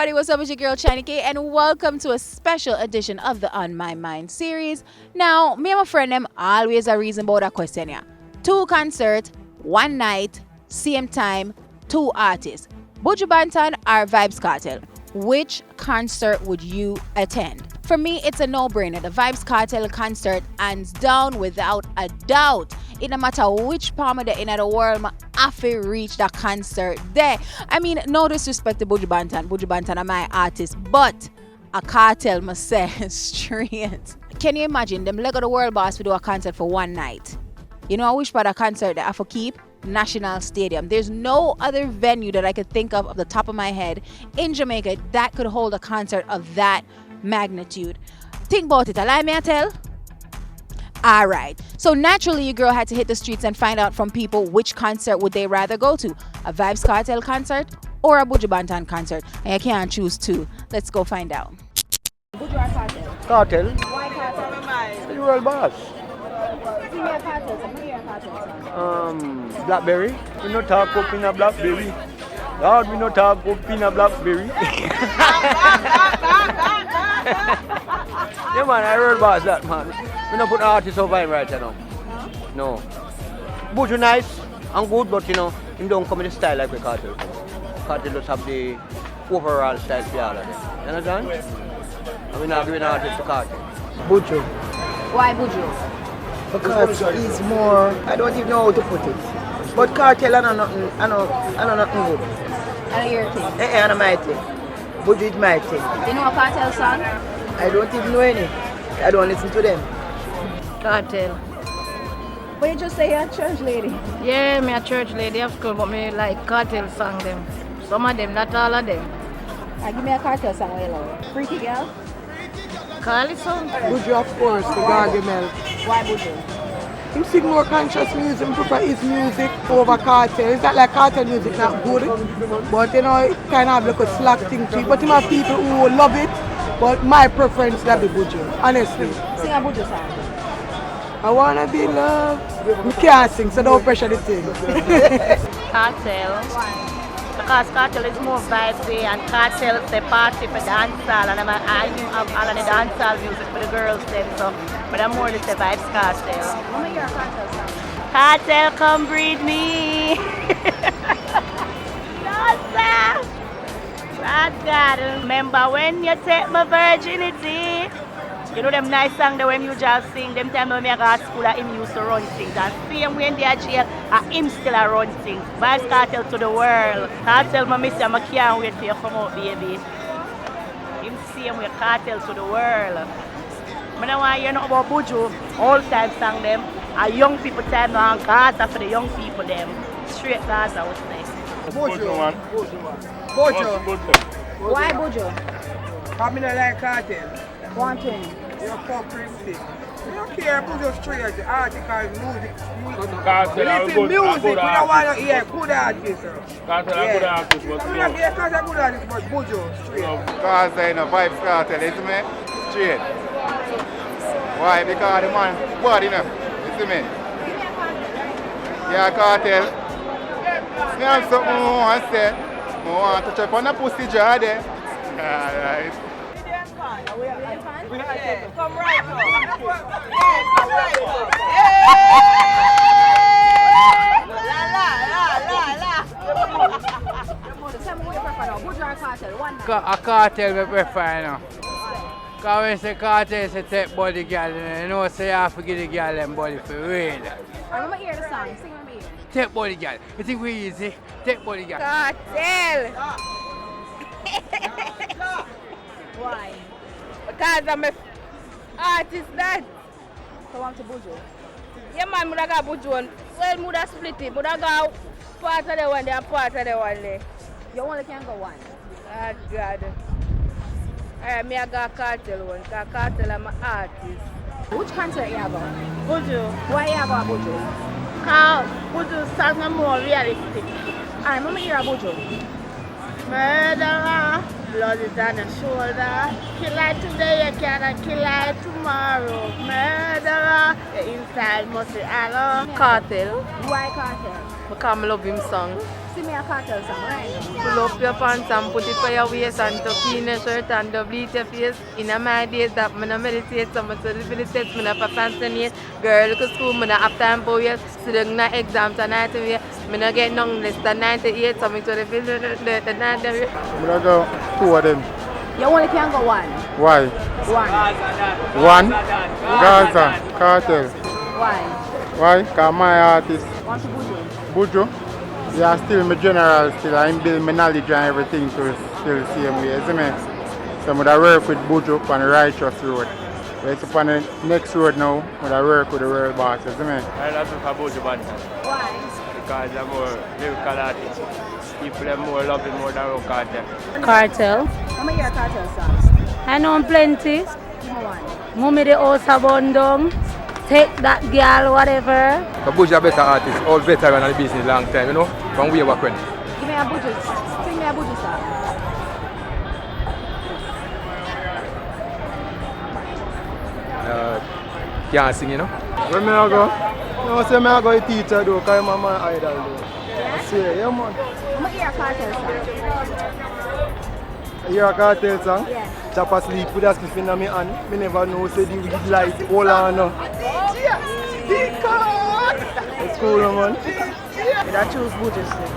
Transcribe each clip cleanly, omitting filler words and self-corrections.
everybody, what's up? It's your girl China K, and welcome to a special edition of the On My Mind series. Now, me and my friend them always a reason about a question here. 2 concerts, 1 night, same time, 2 artists. Buju Banton or Vybz Kartel? Which concert would you attend? For me, it's a no-brainer. The Vybz Kartel concert, hands down, without a doubt. It no matter which part of the world, I have to reach that concert there. I mean, no disrespect to Buju Banton. Buju Banton are my artist, but a cartel must say straight. Can you imagine them leg of the world boss to do a concert for 1 night? You know, I wish for a concert that I for keep National Stadium. There's no other venue that I could think of the top of my head in Jamaica that could hold a concert of that magnitude. Think about it. Allow me to tell. Alright, so naturally your girl had to hit the streets and find out from people which concert would they rather go to. A Vybz Kartel concert or a Buju Banton concert. And you can't choose 2. Let's go find out. Buju or Kartel? Kartel. Why Kartel? The world boss. Female Kartel, so who your Kartel? Blackberry. We no talk up in a Blackberry. Lord, we no talk up in a Blackberry. Yeah man, I heard about that man. We don't put artists over him right now. No. Buju nice and good, but you know, him don't come in the style like the Kartel. Kartel just have the overall style for all of them. You understand? And we're not giving artists to Kartel. Buju. Why Buju? Because he's more, I don't even know how to put it. But Kartel, I know nothing good. I know your thing. I know my thing. Buju is my thing. You know a Kartel song? I don't even know any. I don't listen to them. Kartel. But you just say you're a church lady. Yeah, me a church lady of school, but me like Kartel song them. Some of them, not all of them. Give me a Kartel song where you love. Freaky Girl? Carly song. Buju, of course, the Gargamel. Why Buju? Him sing more conscious music, he prefer his music over Kartel. It's not like Kartel music not good, but you know, it kind of have like a slack thing to it. But him have people who love it, but my preference that be Buju, honestly. Sing a Buju song. I wanna be loved. We can't sing, so don't pressure the thing. Kartel. Because Kartel is more vibey and Kartel they party for dancehall and I have all of the dancehall music for the girls then, so but I'm more to say Vybz Kartel. Let me hear a Kartel song. Kartel, come breed me. No sir. God, remember when you take my virginity. You know them nice songs that when you just sing, them time when I go to school, him used to run things. And same when they are jail, him still a run things. Vybz Kartel to the world. Kartel, my miss, I can't wait for you to come out, baby. Him same with Kartel to the world. I don't want to hear nothing about Buju. All time song them. A young people time now, Gaza for the young people them. Straight Gaza, what's next? Buju man. Buju. Why Buju? I mean, I like Kartel. One thing. You're fucking I don't care Buju straight, the article, music. Kartel Listen, music, we don't want to hear good artists. Kartel are good artists, but We don't hear Kartel good artists, but Buju straight. Because they know Vybz Kartel, you see me? Straight. Why? Because the man bad enough, you see me? Yeah, Kartel. Me have something I want to say. I want to touch up on the pussy jar there. Alright. Come right up. Tell me what you prefer now, Buju or Kartel? One night. A Kartel we prefer now. Because when say Kartel say take body girl, you know say you have to give the girl them body for real. I remember hear the song. Sing with me. Take body girl. You think we easy? Take body girl. Kartel. Why? Because I'm a artist that. So I'm to Buju. Yeah man, I got Buju one. Well, I split it, but I got part of the one there and part of the one there. You only can go one. Oh God. Me I got Kartel one, because Kartel I'm an artist. Which concert you have on? Buju. Why you have on Buju? Because Buju songs are more realistic. Alright, let me hear a Buju. Murderer, blood is on the shoulder. Kill her today, you cannot kill her tomorrow. Murderer, The inside must be hello. Kartel. Why Kartel? Because I love him song. Sing me a Kartel song, right? Pull up your pants and put it for your waist and tuck in your shirt and bleach your face. In my days that I meditate, so I meditate, I have fancy nails. Girl, look at school, I have time for you. Student na exams and I don't get none less than 98, so I to the 90. I'm gonna go 2 of them. You only can go one. Why? One. 1, Gaza, Kartel. Why? Why? Because my artist, Want to Buju? Buju, yeah, still my general, still I build my knowledge and everything to still the same way, isn't it? So I'm gonna work with Buju on the righteous road. But it's upon the next road now, I'm gonna work with the world boss, isn't it? I love Buju Banton Why? because I'm more lyrical artist. People are more loving more than Kartel. Kartel. How many hear Kartel songs? I know plenty. Give me one. Mummy the house abandon. Take that girl, whatever. Buju a better artist, all veteran of the business long time, you know, from way back when. Give me a Buju. Sing me a Buju song. Can't sing, you know. Where me I go? No, say me I go to teacher though, because I'm my idol though. I swear, yeah man. How many hear Kartel song? You hear a Kartel song? Yeah. Chop asleep with a spliff in my hand. Me never know say the weed light hold on no. It's cool man. I choose Buju still.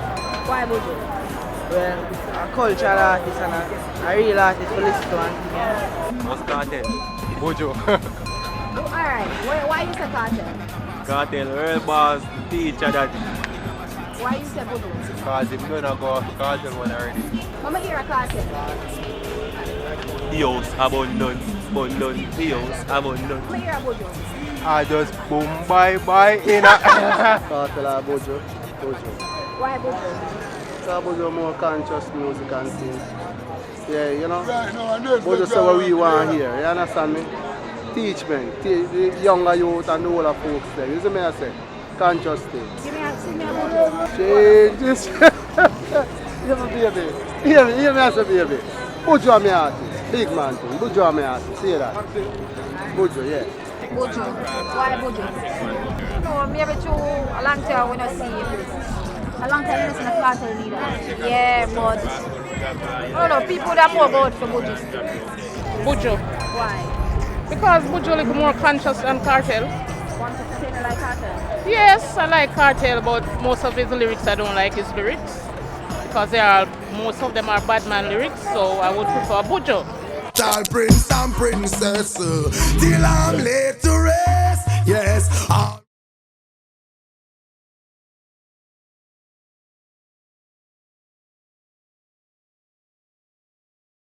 Why Buju? Well, a cultural artist and a real artist to listen to and What's Kartel? Buju. Alright. Why you say Kartel? Kartel, real boss, teacher that. Why you say Buju? Because if you don't go for Kartel one already. How many hear Kartel? The house abundant, the house abundant. How many hear Buju? I just boom bye in a Kartel or Buju. Why Buju? So Buju more conscious music and things. Yeah, you know. Buju say what we want here, you understand me? Teach men, the younger youth and the older folks there. You see me I say? Conscious thing. Sing me a Buju. Change this. Hear me baby. Hear me I say baby. Buju me artist. Big man thing. Buju me artist. See that? Buju, yeah. Buju. Why Buju? No, me have a long time when I see you. A long time you listen to Kartel leader. Yeah, but I don't know, people that more vote for Buju still. Buju. Why? Because Buju is more conscious than Kartel. Want to say you like Kartel? Yes, I like Kartel, but most of his lyrics I don't like his lyrics. Because most of them are bad man lyrics, so I would prefer Buju. Tall prince and princess, till I'm late to rest. Yes.